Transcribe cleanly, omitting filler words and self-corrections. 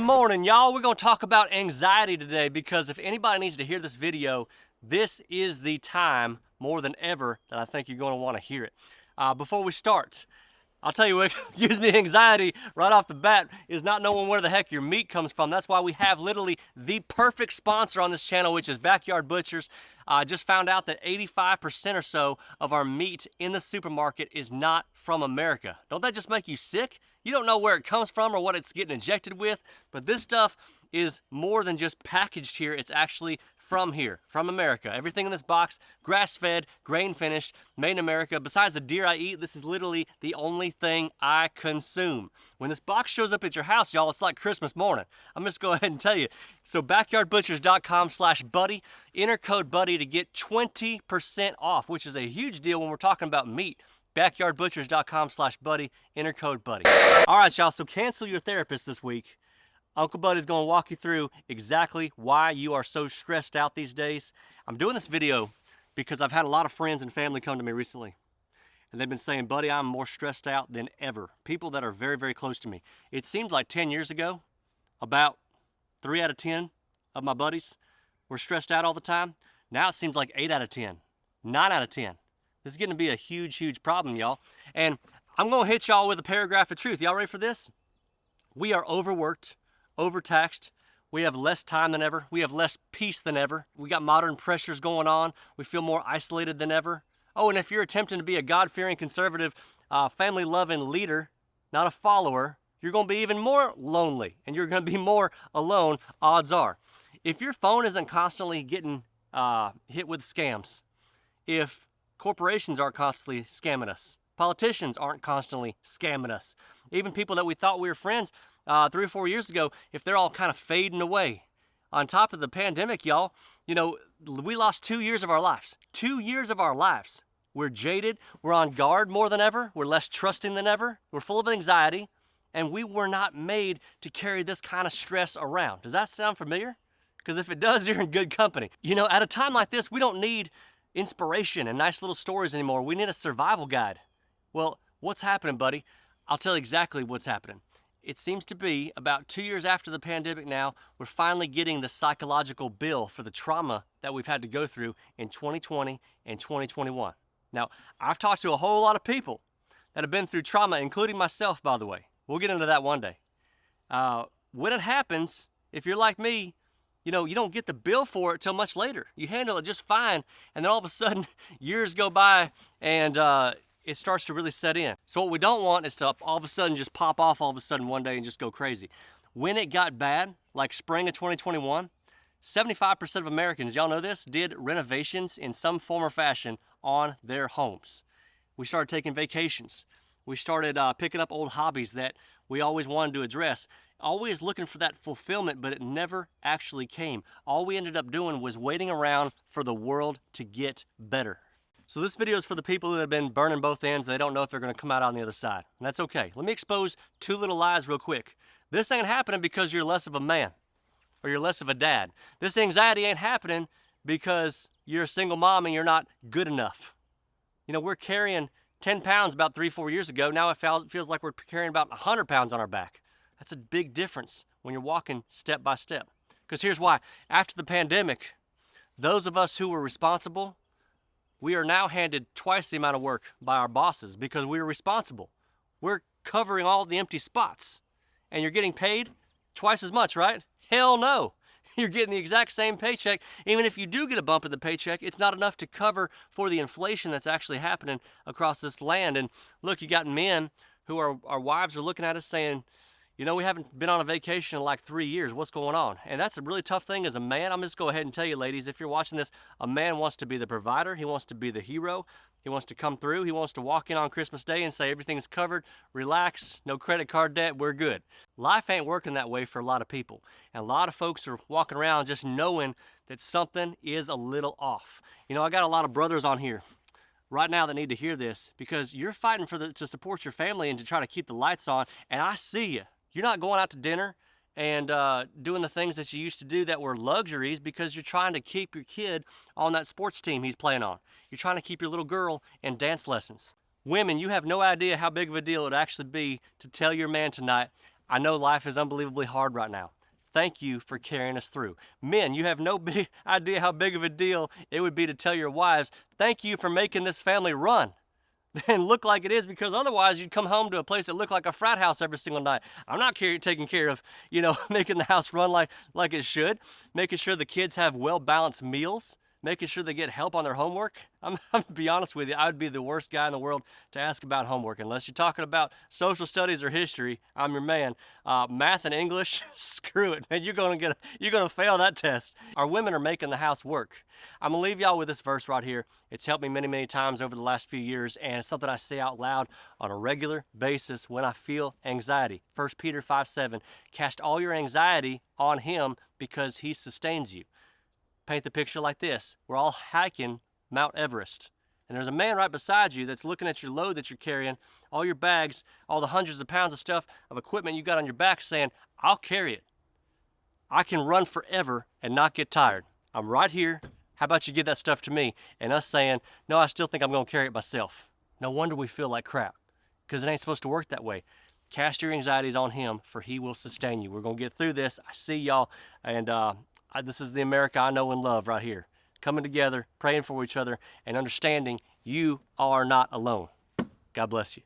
morning, y'all. We're going to talk about anxiety today because if anybody needs to hear this video, this is the time more than ever that I think you're going to want to hear it. Before we start, I'll tell you what gives me anxiety right off the bat is not knowing where the heck your meat comes from. That's why we have literally the perfect sponsor on this channel, which is Backyard Butchers. I just found out that 85% or so of our meat in the supermarket is not from America. Don't that just make you sick? You don't know where it comes from or what it's getting injected with, but this stuff is more than just packaged here. It's actually from here, from America. Everything in this box, grass-fed, grain-finished, made in America. Besides the deer I eat, this is literally the only thing I consume. When this box shows up at your house, y'all, it's like Christmas morning. I'm just going to go ahead and tell you. So backyardbutchers.com/buddy, enter code buddy to get 20% off, which is a huge deal when we're talking about meat. Backyardbutchers.com/buddy, enter code buddy. All right, y'all, so cancel your therapist this week. Uncle Buddy's going to walk you through exactly why you are so stressed out these days. I'm doing this video because I've had a lot of friends and family come to me recently. And they've been saying, Buddy, I'm more stressed out than ever. People that are very, very close to me. It seems like 10 years ago, about 3 out of 10 of my buddies were stressed out all the time. Now it seems like 8 out of 10, 9 out of 10. This is going to be a huge, huge problem, y'all. And I'm going to hit y'all with a paragraph of truth. Y'all ready for this? We are overworked, overtaxed. We have less time than ever. We have less peace than ever. We got modern pressures going on. We feel more isolated than ever. Oh, and if you're attempting to be a God-fearing, conservative, family-loving leader, not a follower, you're going to be even more lonely, and you're going to be more alone, odds are. If your phone isn't constantly getting hit with scams, if corporations aren't constantly scamming us, politicians aren't constantly scamming us, even people that we thought we were friends 3 or 4 years ago, if they're all kind of fading away. On top of the pandemic, y'all, you know, we lost 2 years of our lives. 2 years of our lives. We're jaded. We're on guard more than ever. We're less trusting than ever. We're full of anxiety. And we were not made to carry this kind of stress around. Does that sound familiar? Because if it does, you're in good company. You know, at a time like this, we don't need inspiration and nice little stories anymore. We need a survival guide. Well, what's happening, buddy? I'll tell you exactly what's happening. It seems to be about 2 years after the pandemic now, we're finally getting the psychological bill for the trauma that we've had to go through in 2020 and 2021. Now, I've talked to a whole lot of people that have been through trauma, including myself, by the way. We'll get into that one day. When it happens, if you're like me, you know, you don't get the bill for it till much later. You handle it just fine, and then all of a sudden, years go by, and it starts to really set in. So what we don't want is to all of a sudden just pop off all of a sudden one day and just go crazy. When it got bad, like spring of 2021, 75% of Americans, y'all know this, did renovations in some form or fashion on their homes. We started taking vacations. We started picking up old hobbies that we always wanted to address. Always looking for that fulfillment, but it never actually came. All we ended up doing was waiting around for the world to get better. So this video is for the people who have been burning both ends. They don't know if they're going to come out on the other side. And that's okay. Let me expose 2 little lies real quick. This ain't happening because you're less of a man or you're less of a dad. This anxiety ain't happening because you're a single mom and you're not good enough. You know, we're carrying 10 pounds about 3-4 years ago. Now it feels like we're carrying about 100 pounds on our back. That's a big difference when you're walking step by step. Because here's why. After the pandemic, those of us who were responsible, we are now handed twice the amount of work by our bosses because we were responsible. We're covering all the empty spots. And you're getting paid twice as much, right? Hell no. You're getting the exact same paycheck. Even if you do get a bump in the paycheck, it's not enough to cover for the inflation that's actually happening across this land. And look, you got men who our wives are looking at us saying, you know, we haven't been on a vacation in like 3 years. What's going on? And that's a really tough thing as a man. I'm just go ahead and tell you, ladies, if you're watching this, a man wants to be the provider. He wants to be the hero. He wants to come through. He wants to walk in on Christmas Day and say everything's covered, relax, no credit card debt, we're good. Life ain't working that way for a lot of people. And a lot of folks are walking around just knowing that something is a little off. You know, I got a lot of brothers on here right now that need to hear this because you're fighting to support your family and to try to keep the lights on, and I see you. You're not going out to dinner and doing the things that you used to do that were luxuries because you're trying to keep your kid on that sports team he's playing on. You're trying to keep your little girl in dance lessons. Women, you have no idea how big of a deal it would actually be to tell your man tonight, I know life is unbelievably hard right now. Thank you for carrying us through. Men, you have no big idea how big of a deal it would be to tell your wives, thank you for making this family run and look like it is, because otherwise you'd come home to a place that looked like a frat house every single night. I'm not taking care of, making the house run like it should, making sure the kids have well-balanced meals, making sure they get help on their homework. I'm to be honest with you, I would be the worst guy in the world to ask about homework. Unless you're talking about social studies or history, I'm your man. Math and English, screw it, man. You're gonna fail that test. Our women are making the house work. I'm gonna leave y'all with this verse right here. It's helped me many, many times over the last few years, and it's something I say out loud on a regular basis when I feel anxiety. 1 Peter 5:7, cast all your anxiety on him because he sustains you. Paint the picture like this. We're all hiking Mount Everest, and there's a man right beside you that's looking at your load that you're carrying, all your bags, all the hundreds of pounds of stuff, of equipment you got on your back, saying, I'll carry it. I can run forever and not get tired. I'm right here. How about you give that stuff to me? And us saying, no, I still think I'm going to carry it myself. No wonder we feel like crap, because it ain't supposed to work that way. Cast your anxieties on him, for he will sustain you. We're going to get through this. I see y'all, and this is the America I know and love right here. Coming together, praying for each other, and understanding you are not alone. God bless you.